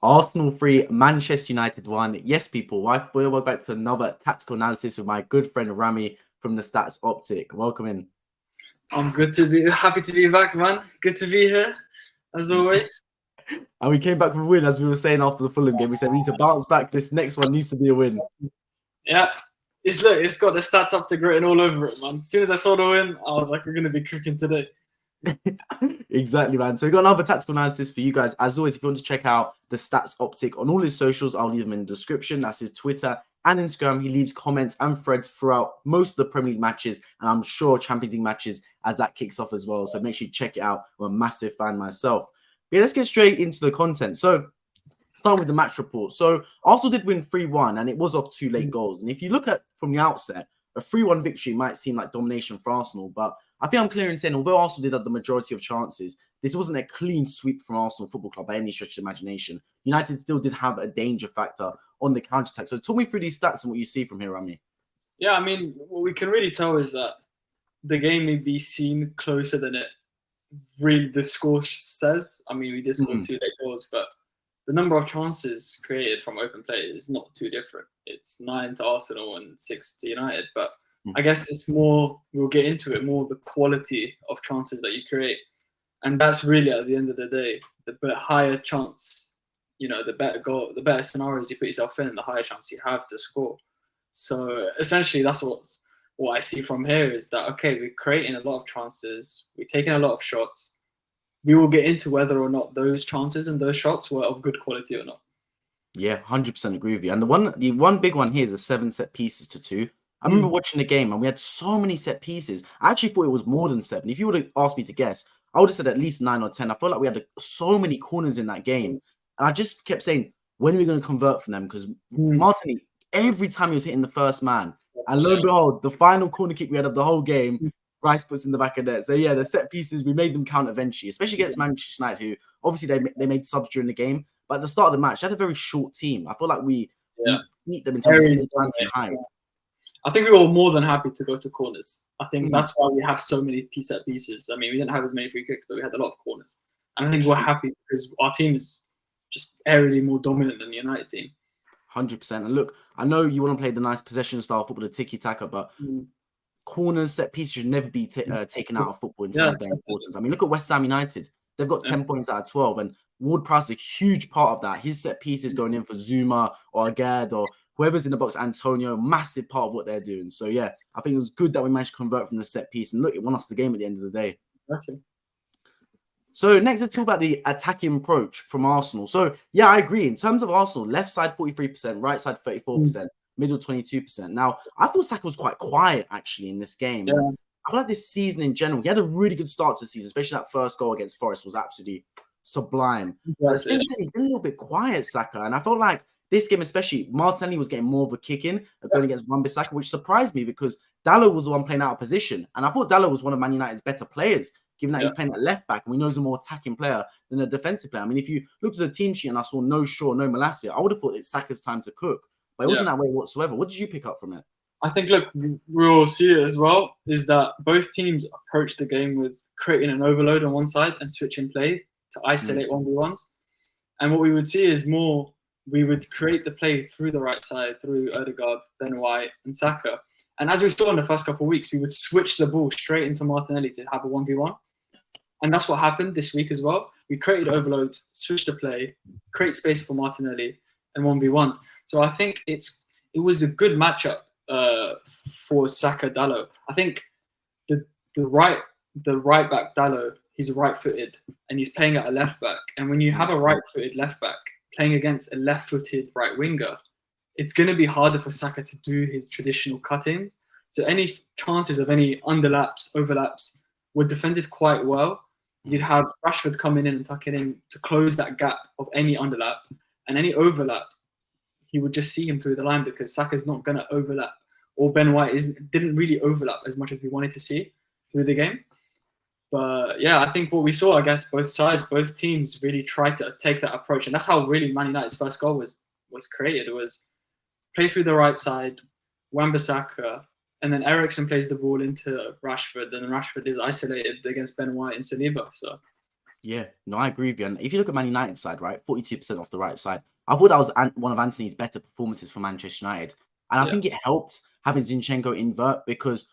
Arsenal 3, Manchester United 1. Yes, people, welcome back to another tactical analysis with my good friend Rami from the Stats Optic. Welcome in. I'm happy to be back, man. Good to be here, as always. And we came back with a win, as we were saying after the Fulham game. We said we need to bounce back. This next one needs to be a win. Yeah. It's got the Stats Optic written all over it, man. As soon as I saw the win, I was like, we're going to be cooking today. Exactly, man. So we've got another tactical analysis for you guys. As always, if you want to check out the Stats Optic on all his socials, I'll leave them in the description. That's his Twitter and Instagram. He leaves comments and threads throughout most of the Premier League matches, and I'm sure Champions League matches as that kicks off as well. So make sure you check it out. I'm a massive fan myself. But yeah, let's get straight into the content. So starting with the match report. So Arsenal did win 3-1, and it was off 2 late goals. And if you look at from the outset, a 3-1 victory might seem like domination for Arsenal, but I think I'm clear in saying, although Arsenal did have the majority of chances, this wasn't a clean sweep from Arsenal Football Club by any stretch of the imagination. United still did have a danger factor on the counter-attack. So talk me through these stats and what you see from here, Rami. Yeah, I mean, what we can really tell is that the game may be seen closer than it really the score says. I mean, we did score 2 late goals, but the number of chances created from open play is not too different. It's 9 to Arsenal and 6 to United, but I guess it's more, we'll get into it, more the quality of chances that you create. And that's really, at the end of the day, the higher chance, the better goal, the better scenarios you put yourself in, the higher chance you have to score. So essentially, that's what I see from here is that, okay, we're creating a lot of chances, we're taking a lot of shots. We will get into whether or not those chances and those shots were of good quality or not. Yeah, 100% agree with you. And the one big one here is a 7 set pieces to 2. I remember watching the game and we had so many set pieces. I actually thought it was more than 7. If you would have asked me to guess, I would have said at least 9 or 10. I felt like we had so many corners in that game. And I just kept saying, when are we going to convert from them? Because Martinelli, every time he was hitting the first man, and lo and behold, the final corner kick we had of the whole game, Rice puts in the back of net. So yeah, the set pieces, we made them count eventually, especially against Manchester United, who obviously they made subs during the game. But at the start of the match, they had a very short team. I feel like we beat them in terms of physicality and height. I think we were more than happy to go to corners. I think that's why we have so many set pieces. I mean, we didn't have as many free kicks, but we had a lot of corners. And I think we're happy because our team is just aerially more dominant than the United team. 100%. And look, I know you want to play the nice possession style football, the tiki-taka, but corners, set pieces should never be taken out of football in terms of their importance. I mean, look at West Ham United. They've got 10 points out of 12, and Ward-Prowse is a huge part of that. His set pieces going in for Zuma or Agad or whoever's in the box, Antonio, massive part of what they're doing. So, yeah, I think it was good that we managed to convert from the set piece. And look, it won us the game at the end of the day. Okay. So next, let's talk about the attacking approach from Arsenal. So, yeah, I agree. In terms of Arsenal, left side 43%, right side 34%, middle 22%. Now, I thought Saka was quite quiet, actually, in this game. Yeah. I feel like this season in general, he had a really good start to the season, especially that first goal against Forest was absolutely sublime. But since then, he's been a little bit quiet, Saka. And I felt like this game, especially, Martinelli was getting more of a kick in going against Wan-Bissaka, which surprised me because Dalot was the one playing out of position. And I thought Dalot was one of Man United's better players, given that he's playing at left back and we know he's a more attacking player than a defensive player. I mean, if you looked at the team sheet and I saw no Shaw, no Malacia, I would have thought it's Saka's time to cook. But it wasn't that way whatsoever. What did you pick up from it? I think, look, we'll see it as well, is that both teams approach the game with creating an overload on one side and switching play to isolate 1v1s. And what we would see is more, we would create the play through the right side, through Odegaard, Ben White, and Saka. And as we saw in the first couple of weeks, we would switch the ball straight into Martinelli to have a 1v1. And that's what happened this week as well. We created overload, switched the play, create space for Martinelli, and 1v1s. So I think it was a good matchup for Saka Dalot. I think the right back Dalot, he's right-footed and he's playing at a left back. And when you have a right-footed left back playing against a left-footed right winger, it's going to be harder for Saka to do his traditional cut-ins. So any chances of any underlaps, overlaps were defended quite well. You'd have Rashford coming in and tucking in to close that gap of any underlap, and any overlap, he would just see him through the line because Saka's not going to overlap, or Ben White didn't really overlap as much as we wanted to see through the game. But yeah, I think what we saw, I guess, both teams really tried to take that approach, and that's how really Man United's first goal was created. It was play through the right side, Wan-Bissaka, and then Eriksen plays the ball into Rashford, and then Rashford is isolated against Ben White and Saliba. So Yeah, no, I agree with you. And if you look at Man United's side, right, 42% off the right side, I thought that was one of Anthony's better performances for Manchester United. And I think it Yes. helped having Zinchenko invert because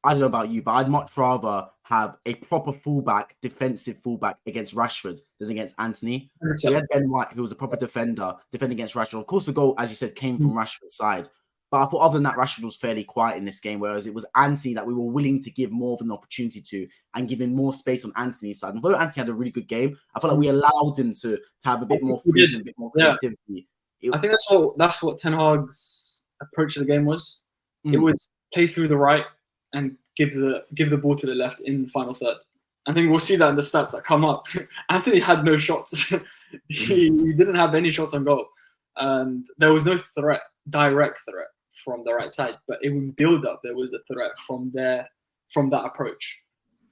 I don't know about you, but I'd much rather have a proper fullback, defensive fullback against Rashford than against Anthony. So we 100%. had Ben White, who was a proper defender, defending against Rashford. Of course, the goal, as you said, came from Rashford's side. But I thought other than that, Rashford was fairly quiet in this game, whereas it was Anthony that we were willing to give more of an opportunity to and giving more space on Anthony's side. And although Anthony had a really good game, I felt like we allowed him to have a I bit think more we did. freedom, a bit more Yeah. creativity. I think that's what Ten Hag's approach to the game was. It Mm. was play through the right and give the ball to the left in the final third. I think we'll see that in the stats that come up. Anthony had no shots. he didn't have any shots on goal, and there was no direct threat from the right side. But it would build up. There was a threat from that approach.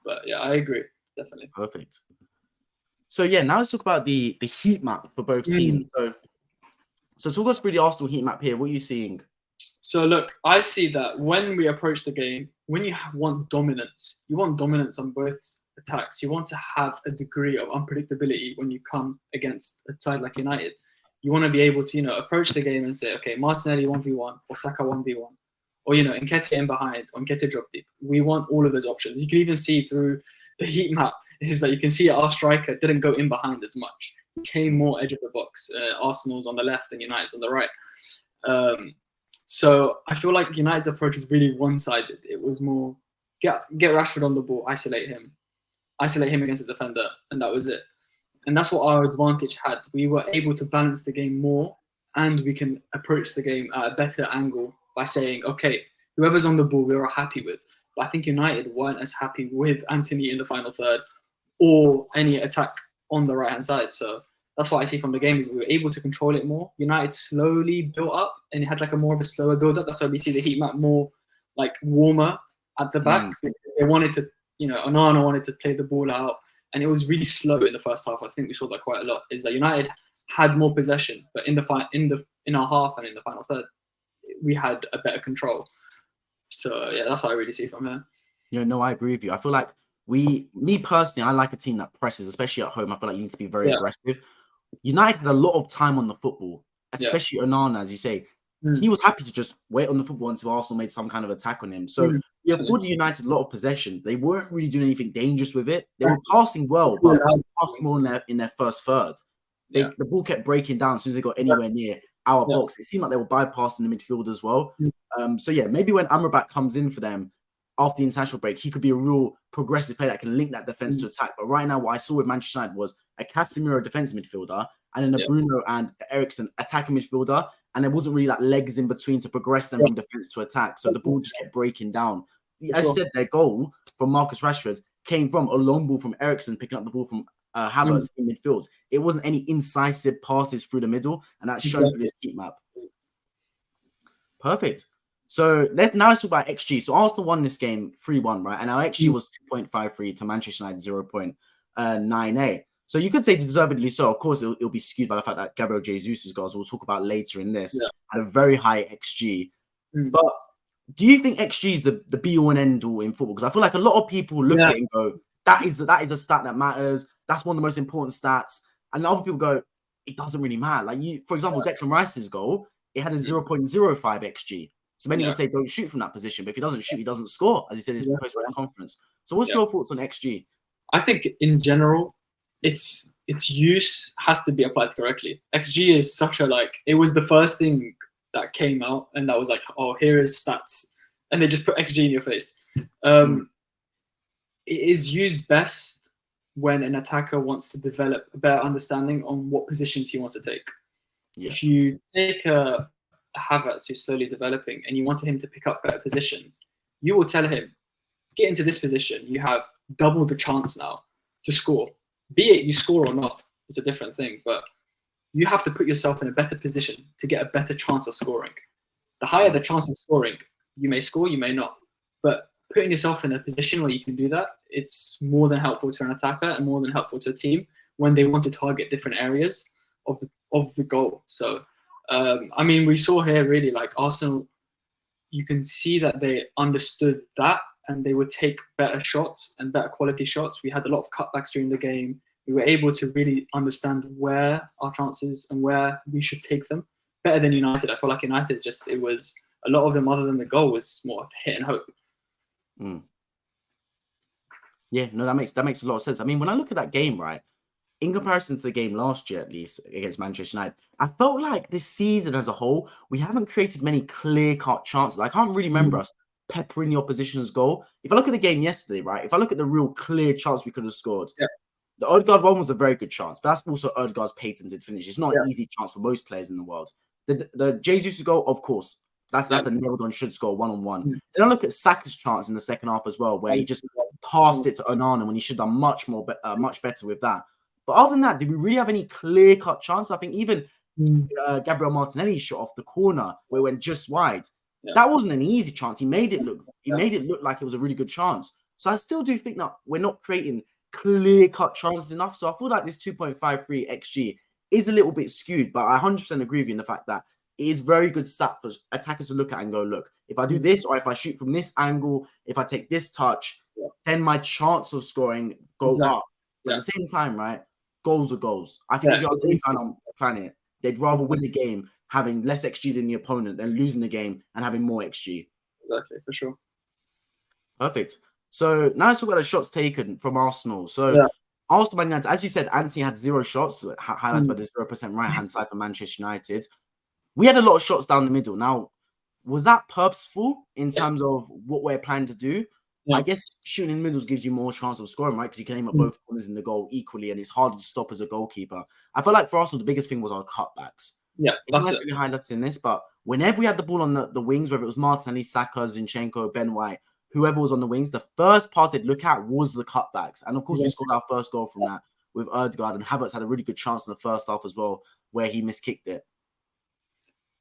But yeah, I agree, definitely. Perfect. So yeah, now let's talk about the heat map for both teams. So talk us through the Arsenal heat map here. What are you seeing? So look, I see that when we approach the game, when you want dominance on both attacks. You want to have a degree of unpredictability when you come against a side like United. You want to be able to, approach the game and say, okay, Martinelli 1v1 or Saka 1v1, or Nketiah in behind or Nketiah drop deep. We want all of those options. You can even see through the heat map is that you can see our striker didn't go in behind as much. He came more edge of the box. Arsenal's on the left and United's on the right. So I feel like United's approach was really one-sided. It was more get Rashford on the ball, isolate him against the defender, and that was it. And that's what our advantage had. We were able to balance the game more, and we can approach the game at a better angle by saying, okay, whoever's on the ball, we are happy with. But I think United weren't as happy with Anthony in the final third or any attack on the right-hand side. So that's what I see from the game is we were able to control it more. United slowly built up and it had like a more of a slower build-up. That's why we see the heat map more like warmer at the back because they wanted to, Onana wanted to play the ball out, and it was really slow in the first half. I think we saw that quite a lot. Is that United had more possession, but in our half and in the final third, we had a better control. So yeah, that's what I really see from here. No, I agree with you. I feel like me personally, I like a team that presses, especially at home. I feel like you need to be very aggressive. United had a lot of time on the football, especially Onana, as you say. He was happy to just wait on the football until Arsenal made some kind of attack on him. So we afforded United a lot of possession. They weren't really doing anything dangerous with it. They were passing well, but passing more in their first third. The ball kept breaking down as soon as they got anywhere near our box. It seemed like they were bypassing the midfield as well. So yeah, maybe when Amrabat comes in for them after the international break, he could be a real progressive player that can link that defense to attack. But right now, what I saw with Manchester United was a Casemiro defensive midfielder and then a Bruno and Eriksen attacking midfielder. And there wasn't really that legs in between to progress them from defense to attack. So the ball just kept breaking down. As you said, their goal from Marcus Rashford came from a long ball from Eriksen picking up the ball from Havertz in midfield. It wasn't any incisive passes through the middle, and that's shown through this heat map. Perfect. So let's talk about XG. So Arsenal won this game 3-1, right? And our XG was 2.53 to Manchester United 0.98. So you could say deservedly so. Of course, it'll be skewed by the fact that Gabriel Jesus' goals, we'll talk about later in this, had a very high XG. But do you think XG is the be-all and end-all in football? Because I feel like a lot of people look at it and go, that is a stat that matters. That's one of the most important stats. And other people go, it doesn't really matter. Like for example, Declan Rice's goal, it had a 0.05 XG. So many would say don't shoot from that position, but if he doesn't shoot, he doesn't score, as he said in his post-match conference. So what's your thoughts on XG? I think in general, its use has to be applied correctly. XG is such it was the first thing that came out, and that was like, oh, here is stats, and they just put XG in your face. It is used best when an attacker wants to develop a better understanding on what positions he wants to take. If you take a Havertz who's slowly developing and you wanted him to pick up better positions, you will tell him, get into this position, you have double the chance now to score. Be it you score or not, it's a different thing, but you have to put yourself in a better position to get a better chance of scoring. The higher the chance of scoring, you may score, you may not. But putting yourself in a position where you can do that, it's more than helpful to an attacker and more than helpful to a team when they want to target different areas of the goal. So, we saw here really Arsenal, you can see that they understood that and they would take better shots and better quality shots. We had a lot of cutbacks during the game. we were able to really understand where our chances and where we should take them better than United. I feel like United it was a lot of them other than the goal was more hit and hope. Yeah, no, that makes a lot of sense. I mean, when I look at that game, right, in comparison to the game last year, at least against Manchester United, I felt like this season as a whole, we haven't created many clear-cut chances. I can't really remember us peppering the opposition's goal. If I look at the game yesterday, right, if I look at the real clear chance we could have scored, the Odegaard one was a very good chance, but that's also Odegaard's patented finish. It's not an easy chance for most players in the world. The Jesus goal, of course, that's a nailed-on should score one-on-one. Then I look at Saka's chance in the second half as well, where he just passed it to Onana when he should have done much better with that. But other than that, did we really have any clear-cut chance? I think even Gabriel Martinelli's shot off the corner where it went just wide. That wasn't an easy chance. He made it look like it was a really good chance. So I still do think that we're not creating clear-cut chances enough. So I feel like this 2.53 XG is a little bit skewed, but I 100% agree with you in the fact that it is very good stat for attackers to look at and go, look, if I do this or if I shoot from this angle, if I take this touch, then my chance of scoring go up. But at the same time, right, goals are goals. I think if you're any fan on the planet, they'd rather win the game having less XG than the opponent than losing the game and having more XG. Exactly, for sure. Perfect. So now let's talk about the shots taken from Arsenal. So Arsenal, Man United, as you said, Anthony had 0 shots, highlighted by the 0% right-hand side for Manchester United. We had a lot of shots down the middle. Now, was that purposeful in terms of what we're planning to do? I guess shooting in the middle gives you more chance of scoring, right? Because you can aim at both corners in the goal equally, and it's harder to stop as a goalkeeper. I feel like for Arsenal, the biggest thing was our cutbacks. That's it. Highlights in this, but whenever we had the ball on the wings, whether it was Martinelli, Saka, Zinchenko, Ben White, whoever was on the wings, the first part they'd look at was the cutbacks. And of course, we scored our first goal from that with Odegaard, and Havertz had a really good chance in the first half as well, where he miskicked it.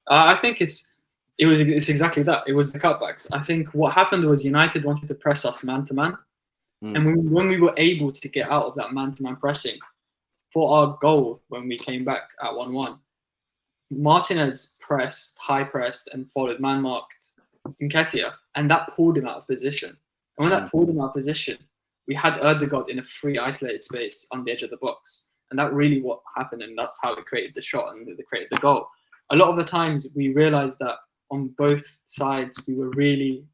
I think it's exactly that. It was the cutbacks. I think what happened was United wanted to press us man to man, and when we were able to get out of that man to man pressing for our goal when we came back at 1-1, Martinez high pressed, and followed man marked Nketiah, and that pulled him out of position. And when that pulled him out of position, we had Odegaard in a free isolated space on the edge of the box, and that really what happened, and that's how it created the shot and it created the goal. A lot of the times we realized that on both sides we were really,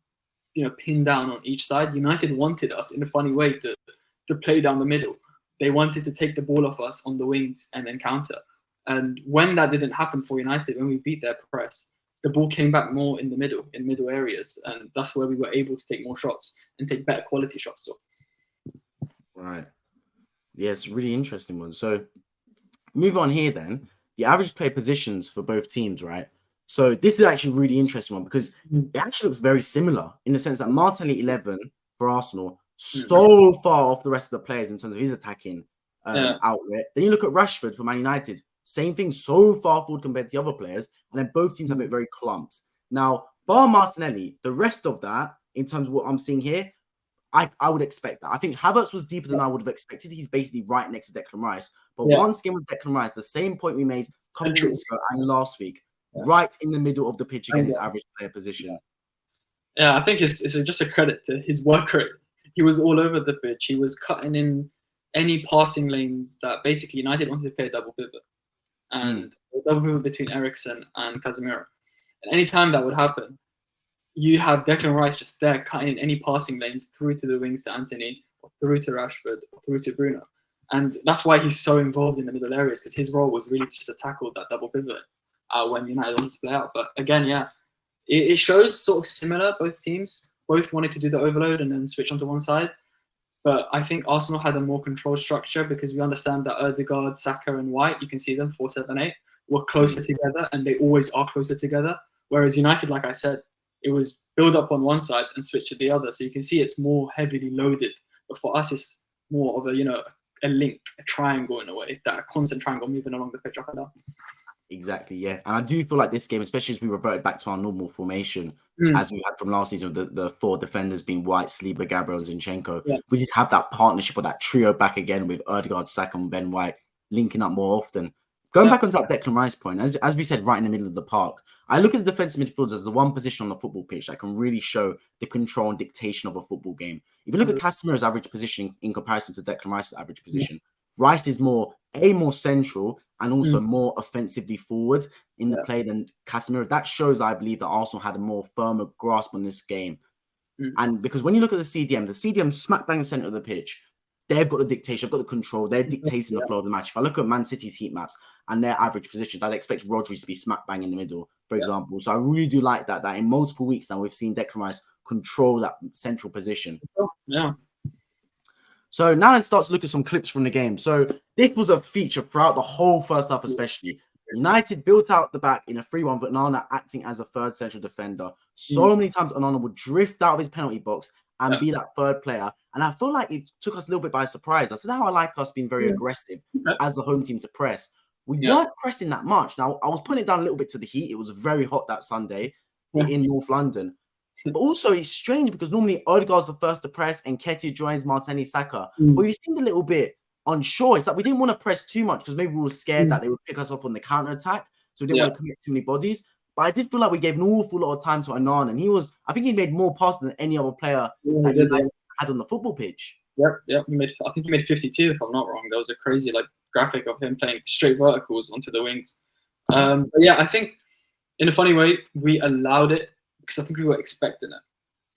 pinned down on each side. United wanted us in a funny way to play down the middle. They wanted to take the ball off us on the wings and then counter. And when that didn't happen for United, when we beat their press, the ball came back more in the middle, in middle areas, and that's where we were able to take more shots and take better quality shots. Right. Yeah, it's a really interesting one. So move on here then. The average player positions for both teams, right? So this is actually a really interesting one because it actually looks very similar in the sense that Martinelli 11 for Arsenal, so far off the rest of the players in terms of his attacking outlet. Then you look at Rashford for Man United, same thing, so far forward compared to the other players, and then both teams have it very clumped. Now, bar Martinelli, the rest of that, in terms of what I'm seeing here, I would expect that. I think Havertz was deeper than I would have expected. He's basically right next to Declan Rice. But once again with Declan Rice, the same point we made a couple of weeks ago and last week, right in the middle of the pitch again, his average player position. Yeah, I think it's just a credit to his work rate. He was all over the pitch. He was cutting in any passing lanes that basically United wanted to play a double pivot. And a double pivot between Eriksen and Casemiro. And any time that would happen, you have Declan Rice just there cutting in any passing lanes through to the wings to Anthony, or through to Rashford, or through to Bruno. And that's why he's so involved in the middle areas, because his role was really just to tackle that double pivot when United wanted to play out. But again, it shows sort of similar, both teams. Both wanted to do the overload and then switch onto one side. But I think Arsenal had a more controlled structure because we understand that Odegaard, Saka and White, you can see them, 4-7-8, were closer together, and they always are closer together. Whereas United, like I said, it was build up on one side and switch to the other. So you can see it's more heavily loaded. But for us, it's more of a link, a triangle in a way, that a constant triangle moving along the pitch up and down. Exactly, yeah. And I do feel like this game, especially as we reverted back to our normal formation, as we had from last season, the 4 defenders being White, Saliba, Gabriel, and Zinchenko, we just have that partnership or that trio back again with Odegaard, Saka, and Ben White linking up more often. Going back onto that Declan Rice point, as we said, right in the middle of the park, I look at the defensive midfielders as the one position on the football pitch that can really show the control and dictation of a football game. If you look at Casemiro's average position in comparison to Declan Rice's average position, Rice is more central and also more offensively forward in the play than Casemiro. That shows, I believe, that Arsenal had a more firmer grasp on this game. And because when you look at the CDM smack bang center of the pitch, they've got the dictation, they've got the control, they're dictating the flow of the match. If I look at Man City's heat maps and their average positions, I'd expect Rodri to be smack bang in the middle, for example. So I really do like that in multiple weeks now we've seen Declan Rice control that central position. Yeah. So now let's start to look at some clips from the game. So this was a feature throughout the whole first half, especially. United built out the back in a 3-1, but Onana acting as a third central defender. So many times Onana would drift out of his penalty box and be that third player. And I feel like it took us a little bit by surprise. I said how I like us being very aggressive as the home team to press. We weren't pressing that much. Now, I was putting it down a little bit to the heat. It was very hot that Sunday in North London. But also, it's strange because normally Odegaard's the first to press and Nketiah joins Martinelli, Saka. But we seemed a little bit unsure. It's like we didn't want to press too much because maybe we were scared that they would pick us off on the counter-attack. So we didn't want to commit too many bodies. But I did feel like we gave an awful lot of time to Annan. And I think he made more passes than any other player that United had on the football pitch. Yep. I think he made 52, if I'm not wrong. There was a crazy graphic of him playing straight verticals onto the wings. But yeah, I think in a funny way, we allowed it because I think we were expecting it.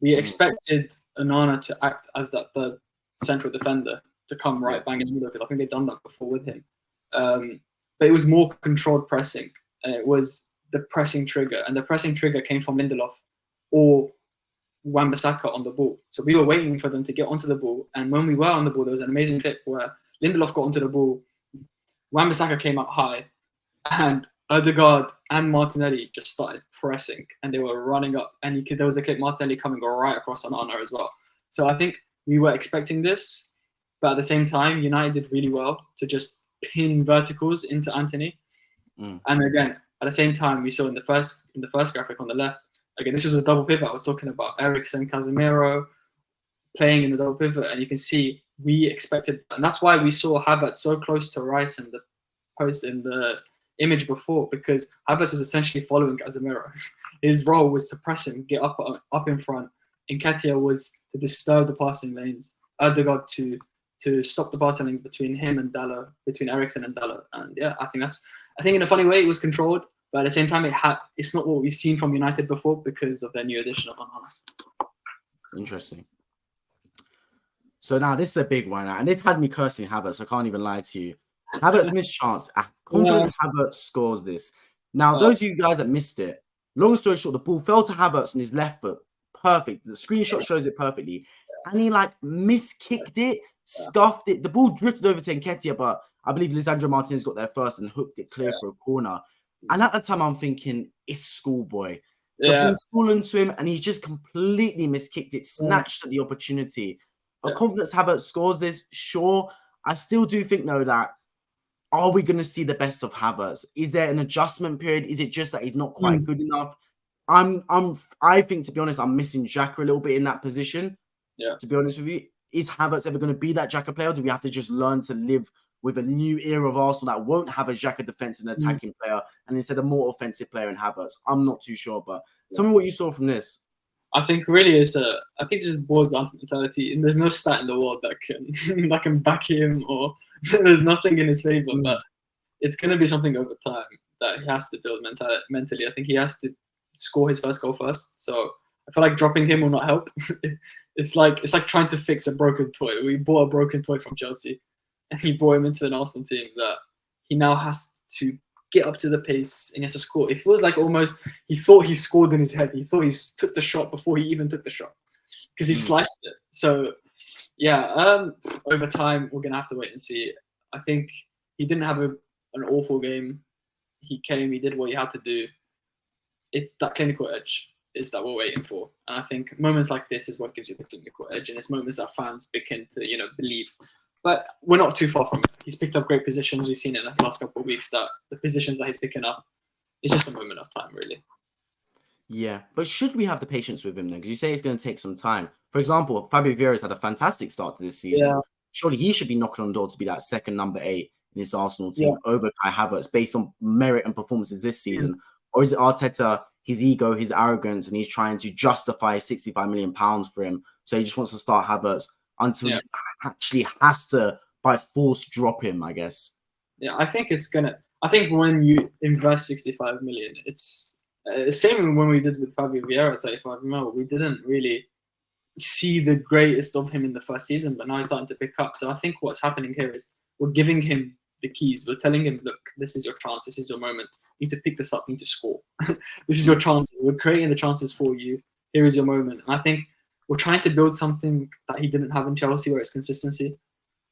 We expected Onana to act as that third central defender to come right bang in the middle because I think they've done that before with him. But it was more controlled pressing. And it was the pressing trigger. And the pressing trigger came from Lindelof or Wan-Bissaka on the ball. So we were waiting for them to get onto the ball. And when we were on the ball, there was an amazing clip where Lindelof got onto the ball, Wan-Bissaka came up high, and Odegaard and Martinelli just started pressing, and they were running up. And there was a clip Martinelli coming right across on Arna as well. So I think we were expecting this, but at the same time, United did really well to just pin verticals into Antony. And again, at the same time, we saw in the first graphic on the left, again, this was a double pivot I was talking about. Eriksen, Casemiro playing in the double pivot, and you can see we expected, and that's why we saw Havertz so close to Rice in the post in the image before, because Havertz was essentially following Casemiro. His role was to press him, get up in front. Nketiah was to disturb the passing lanes. Odegaard to stop the passing lanes between him and Dalot, between Eriksen and Dalot. And yeah, I think in a funny way it was controlled, but at the same time it's not what we've seen from United before because of their new addition of Onana. Interesting. So now this is a big one, and this had me cursing Havertz. I can't even lie to you. Havertz missed chance. Confident Havertz scores this. Now, those of you guys that missed it, long story short, the ball fell to Havertz on his left foot. Perfect. The screenshot shows it perfectly. And he miskicked it, scuffed it. The ball drifted over to Nketiah, but I believe Lisandro Martinez got there first and hooked it clear for a corner. And at the time, I'm thinking, it's schoolboy. The ball's fallen to him, and he's just completely miskicked it, snatched at the opportunity. A confidence Havertz scores this, sure. I still do think, though, that are we going to see the best of Havertz? Is there an adjustment period? Is it just that he's not quite good enough? I think, to be honest, I'm missing Xhaka a little bit in that position. Yeah. To be honest with you, is Havertz ever going to be that Xhaka player? Or do we have to just learn to live with a new era of Arsenal that won't have a Xhaka defensive and attacking player, and instead a more offensive player in Havertz? I'm not too sure, but tell me what you saw from this. I think really I think it just boils down to mentality, and there's no stat in the world that can back him, or there's nothing in his favor. But it's going to be something over time that he has to build mentally. I think he has to score his first goal first. So I feel like dropping him will not help. It's like trying to fix a broken toy. We bought a broken toy from Chelsea, and he brought him into an Arsenal team that he now has to get up to the pace and he has to score. It feels like almost he thought he scored in his head. He thought he took the shot before he even took the shot because he sliced it. So yeah, over time we're gonna have to wait and see. I think he didn't have an awful game. He came, he did what he had to do. It's that clinical edge is that we're waiting for, and I think moments like this is what gives you the clinical edge, and it's moments that fans begin to believe. But we're not too far from it. He's picked up great positions. We've seen it in the last couple of weeks that the positions that he's picking up, it's just a moment of time, really. Yeah, but should we have the patience with him then? Because you say it's going to take some time. For example, Fabio Vieira's had a fantastic start to this season. Yeah. Surely he should be knocking on the door to be that second number 8 in this Arsenal team over Kai Havertz based on merit and performances this season. Or is it Arteta, his ego, his arrogance, and he's trying to justify £65 million for him? So he just wants to start Havertz until he actually has to by force drop him, I guess. Yeah, I think when you invest 65 million, it's same when we did with Fabio Vieira, 35 mil. We didn't really see the greatest of him in the first season, but now he's starting to pick up. So I think what's happening here is we're giving him the keys. We're telling him, look, this is your chance. This is your moment. You need to pick this up. You need to score. This is your chances. We're creating the chances for you. Here is your moment. And I think we're trying to build something that he didn't have in Chelsea, where it's consistency.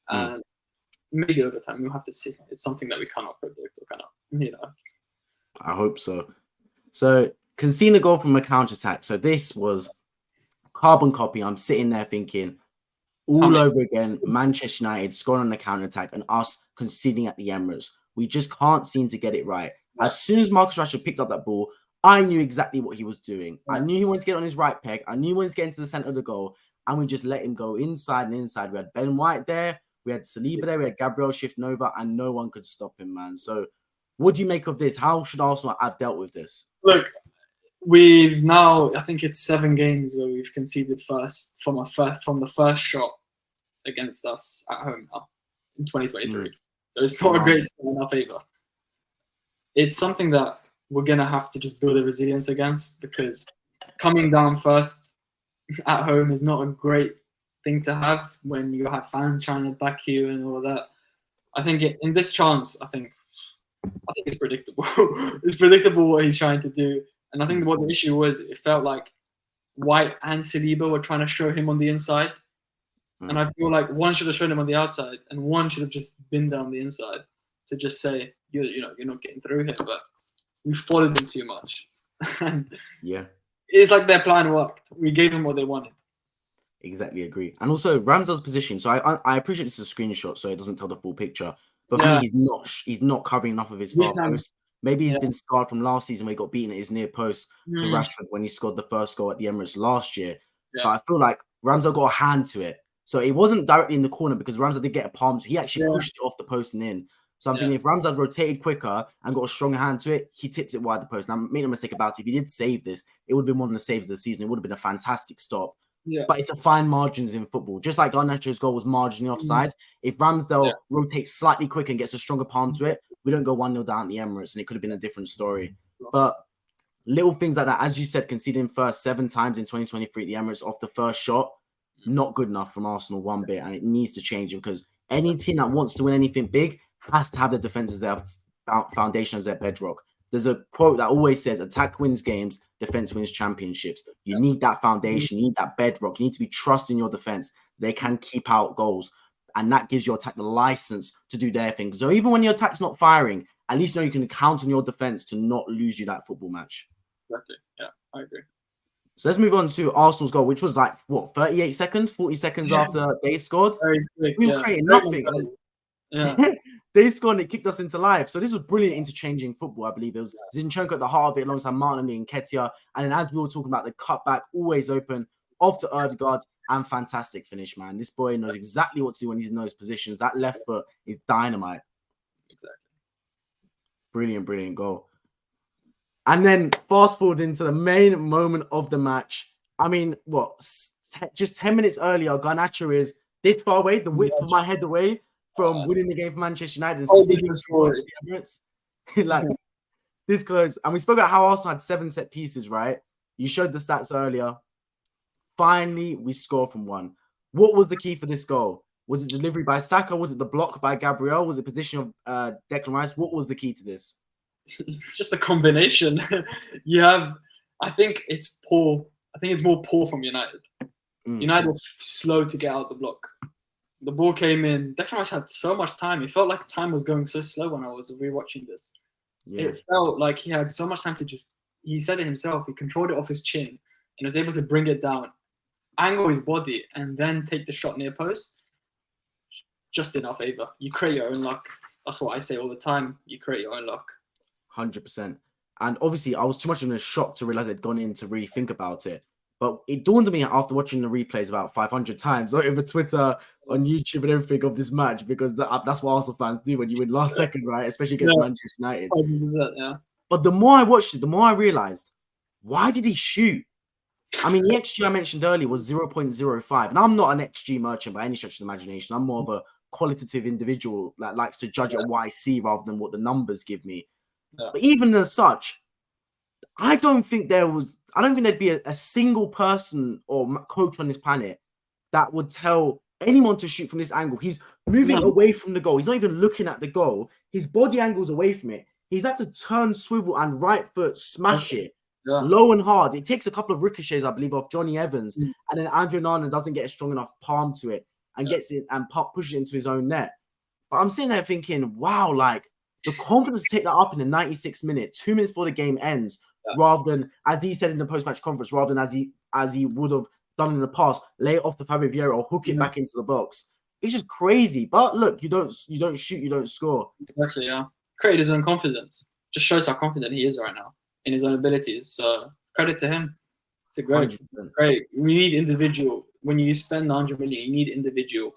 And maybe over time we'll have to see. It's something that we cannot predict or cannot, I hope so. So conceding a goal from a counter-attack. So this was carbon copy. I'm sitting there thinking all over again, Manchester United scoring on the counter-attack and us conceding at the Emirates. We just can't seem to get it right. As soon as Marcus Rashford picked up that ball, I knew exactly what he was doing. I knew he wanted to get on his right peg. I knew he wanted to get into the center of the goal. And we just let him go inside and inside. We had Ben White there. We had Saliba there. We had Gabriel shifting over. And no one could stop him, man. So what do you make of this? How should Arsenal have dealt with this? Look, we've now, I think it's 7 games where we've conceded first from the first shot against us at home now in 2023. So it's not a great start in our favour. It's something that we're going to have to just build a resilience against, because coming down first at home is not a great thing to have when you have fans trying to back you and all of that. I think in this chance, I think it's predictable. It's predictable what he's trying to do. And I think what the issue was, it felt like White and Saliba were trying to show him on the inside. And I feel like one should have shown him on the outside, and one should have just been down the inside to just say, you're not getting through here. But we followed them too much. And it's like their plan worked. We gave them what they wanted. Exactly, agree. And also Ramsdale's position. So I appreciate this is a screenshot, so it doesn't tell the full picture. But for me, he's not covering enough of his far post. Maybe he's been scarred from last season where he got beaten at his near post to Rashford when he scored the first goal at the Emirates last year. But I feel like Ramsdale got a hand to it. So it wasn't directly in the corner because Ramsdale did get a palm. So he actually pushed it off the post and in. So I'm thinking if Ramsdale rotated quicker and got a stronger hand to it, he tips it wide the post. Now, make no mistake about it. If he did save this, it would have been one of the saves of the season. It would have been a fantastic stop. But it's a fine margins in football. Just like Garnacho's goal was marginally offside. If Ramsdale rotates slightly quicker and gets a stronger palm to it, we don't go 1-0 down at the Emirates, and it could have been a different story. But little things like that, as you said, conceding first 7 times in 2023 at the Emirates off the first shot, not good enough from Arsenal one bit, and it needs to change, because any team that wants to win anything big has to have their defense as their foundation, as their bedrock. There's a quote that always says, attack wins games, defense wins championships. You need that foundation, you need that bedrock. You need to be trusting your defense. They can keep out goals, and that gives your attack the license to do their thing. So even when your attack's not firing, at least know you can count on your defense to not lose you that football match. Exactly. Yeah, I agree. So let's move on to Arsenal's goal, which was like, 38 seconds, 40 seconds after they scored. Very quick, we were creating nothing. They scored and it kicked us into life. So this was brilliant interchanging football, I believe. It was Zinchenko at the heart of it alongside Martinelli and Nketiah. And then as we were talking about the cutback, always open, off to Ødegaard, and fantastic finish, man. This boy knows exactly what to do when he's in those positions. That left foot is dynamite. Exactly. Brilliant, brilliant goal. And then fast forward into the main moment of the match. I mean, just 10 minutes earlier, Garnacho is this far away, the width of my head away from winning the game for Manchester United. Like this close. And we spoke about how Arsenal had 7 set pieces, right? You showed the stats earlier. Finally, we scored from one. What was the key for this goal? Was it delivery by Saka? Was it the block by Gabriel? Was it position of Declan Rice? What was the key to this? Just a combination. I think it's poor. I think it's more poor from United. United were slow to get out the block. The ball came in. Declan Rice had so much time. It felt like time was going so slow when I was rewatching this. It felt like he had so much time to he said it himself, he controlled it off his chin and was able to bring it down, angle his body, and then take the shot near post. Just in our favour. You create your own luck. That's what I say all the time. You create your own luck. 100%. And obviously, I was too much in a shock to realize they'd gone in to really think about it. But it dawned on me after watching the replays about 500 times over Twitter, on YouTube, and everything of this match, because that's what Arsenal fans do when you win last second, right? Especially against Manchester United. 100%, But the more I watched it, the more I realized, why did he shoot? I mean, the XG I mentioned earlier was 0.05. And I'm not an XG merchant by any stretch of the imagination. I'm more of a qualitative individual that likes to judge it on what I see rather than what the numbers give me. Yeah. But even as such, I don't think there'd be a single person or coach on this planet that would tell anyone to shoot from this angle. He's moving away from the goal. He's not even looking at the goal. His body angle's away from it. He's had to turn, swivel, and right foot smash it low and hard. It takes a couple of ricochets, I believe, off Johnny Evans, and then Andrew Nana doesn't get a strong enough palm to it and gets it and pushes it into his own net. But I'm sitting there thinking, wow, like the confidence to take that up in the 96th minute, 2 minutes before the game ends, rather than, as he said in the post-match conference, rather than as he would have done in the past, lay it off to Fabio Vieira or hook it back into the box. It's just crazy. But look, you don't shoot, you don't score. Exactly, yeah. Created his own confidence. Just shows how confident he is right now in his own abilities. So credit to him. It's a great. We need individual. When you spend 100 million, you need individual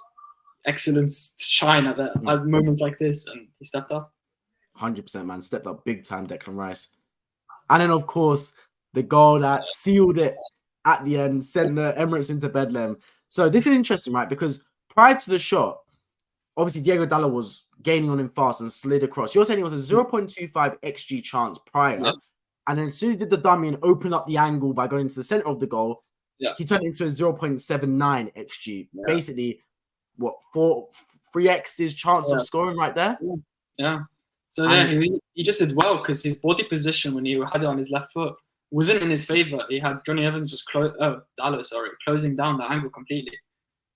excellence to shine at moments like this, and he stepped up. 100%, man. Stepped up big time, Declan Rice. And then, of course, the goal that sealed it at the end, sent the Emirates into Bedlam. So this is interesting, right? Because prior to the shot, obviously Diego Dalot was gaining on him fast and slid across. You're saying it was a 0.25 XG chance prior. Yeah. And then as soon as he did the dummy and opened up the angle by going into the center of the goal, he turned it into a 0.79 XG. Yeah. Basically, what, 3x his chance of scoring right there? Yeah. So he just did well because his body position when he had it on his left foot wasn't in his favor. He had Johnny Evans just closing down the angle completely.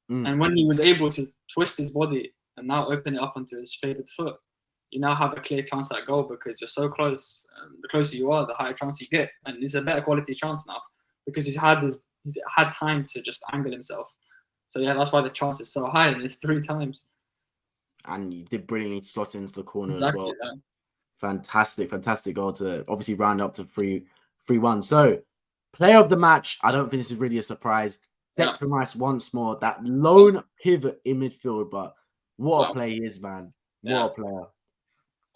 And when he was able to twist his body and now open it up onto his favored foot, you now have a clear chance at goal because you're so close. And the closer you are, the higher chance you get. And it's a better quality chance now because he's had time to just angle himself. So yeah, that's why the chance is so high, and it's 3 times. And you did brilliantly slot into the corner as well. Yeah. Fantastic goal to obviously round up to 3-1. So, player of the match, I don't think this is really a surprise. Declan Rice once more, that lone pivot in midfield, but what a player he is, man. What a player.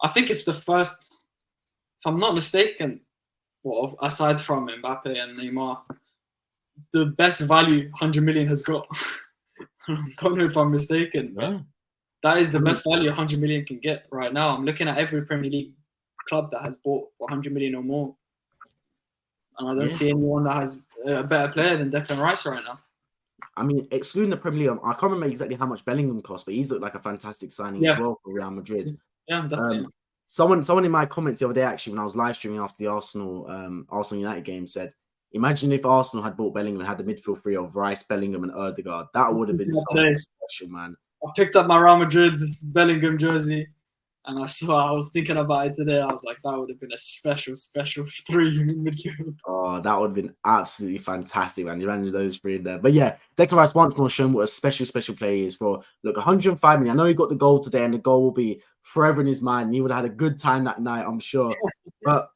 I think it's the first, if I'm not mistaken, aside from Mbappe and Neymar, the best value 100 million has got. I don't know if I'm mistaken. Yeah. That is the best value 100 million can get right now. I'm looking at every Premier League club that has bought for 100 million or more. And I don't see anyone that has a better player than Declan Rice right now. I mean, excluding the Premier League, I can't remember exactly how much Bellingham cost, but he's looked like a fantastic signing as well for Real Madrid. Yeah, definitely. Someone in my comments the other day, actually, when I was live streaming after the Arsenal United game, said, imagine if Arsenal had bought Bellingham and had the midfield three of Rice, Bellingham, and Ødegaard. That would have been something special, man. I picked up my Real Madrid Bellingham jersey, and I was thinking about it today. I was like, that would have been a special 3 in midfield. Oh, that would have been absolutely fantastic, man. You ran into those 3 in there. But yeah, Declan Rice once more shown what a special player he is for. Look, 105 million. I know he got the goal today, and the goal will be forever in his mind. He would have had a good time that night, I'm sure. But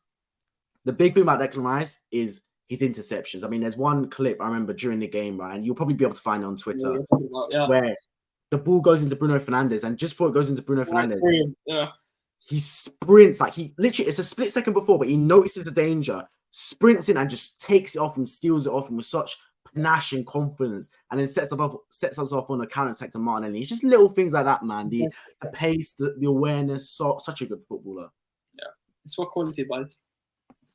the big thing about Declan Rice is his interceptions. I mean, there's one clip I remember during the game, right? And you'll probably be able to find it on Twitter, where the ball goes into Bruno Fernandes, and just before it goes into Bruno Fernandes, he sprints, like he literally, it's a split second before, but he notices the danger, sprints in and just takes it off and steals it off him with such panache and confidence, and then sets us off on a counter-attack to Martinelli. It's just little things like that, man. The pace, the awareness, such a good footballer. Yeah, it's what quality, buys.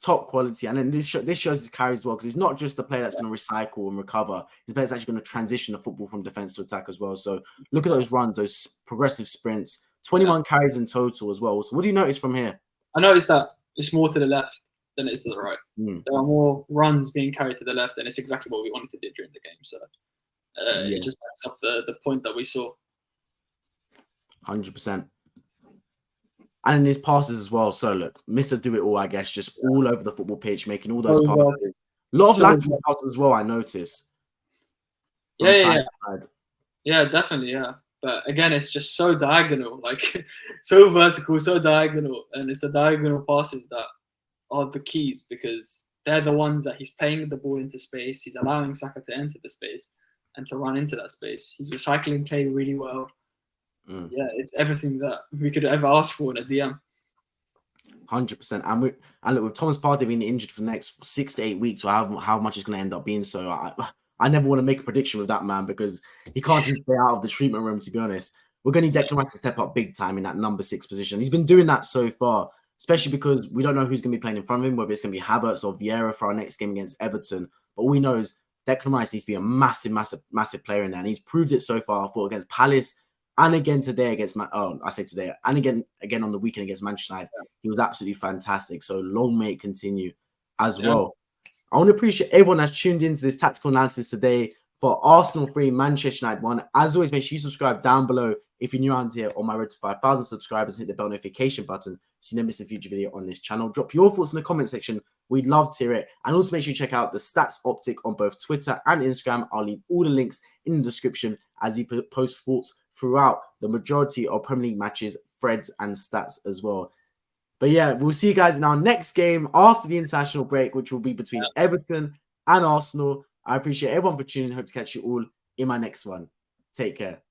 Top quality, and then this shows his carries as well, because he's not just a player that's going to recycle and recover. He's a player that's actually going to transition the football from defense to attack as well. So look at those runs, those progressive sprints, 21 carries in total as well. So what do you notice from here? I noticed that it's more to the left than it is to the right. There are more runs being carried to the left, and it's exactly what we wanted to do during the game. So it just backs up the point that we saw. 100%. And in his passes as well. So look, Mr. Do It All, I guess, just all over the football pitch, making all those passes. A lot of lateral passes as well, I notice. Yeah, definitely, yeah. But again, it's just so diagonal, like so vertical, so diagonal. And it's the diagonal passes that are the keys, because they're the ones that he's playing the ball into space. He's allowing Saka to enter the space and to run into that space. He's recycling play really well. Yeah, it's everything that we could ever ask for in a DM. 100%. And look, with Thomas Partey being injured for the next 6 to 8 weeks, or how much it's going to end up being, so I never want to make a prediction with that man, because he can't even stay out of the treatment room, to be honest. we're going to need Declan Rice to step up big time in that number 6 position. He's been doing that so far, especially because we don't know who's going to be playing in front of him, whether it's going to be Havertz or Vieira for our next game against Everton. But all we know is Declan Rice needs to be a massive player in there, and he's proved it so far. I thought against Palace and again today against and again on the weekend against Manchester United. He was absolutely fantastic. So long may it continue as well. I want to appreciate everyone that's tuned into this tactical analysis today for Arsenal 3, Manchester United 1. As always, make sure you subscribe down below if you're new around here on my road to 5,000 subscribers. Hit the bell notification button so you never miss a future video on this channel. Drop your thoughts in the comment section. We'd love to hear it. And also make sure you check out the Stats Optic on both Twitter and Instagram. I'll leave all the links in the description as he posts thoughts throughout the majority of Premier League matches, threads, and stats as well. But yeah, we'll see you guys in our next game after the international break, which will be between Everton and Arsenal. I appreciate everyone for tuning in. Hope to catch you all in my next one. Take care.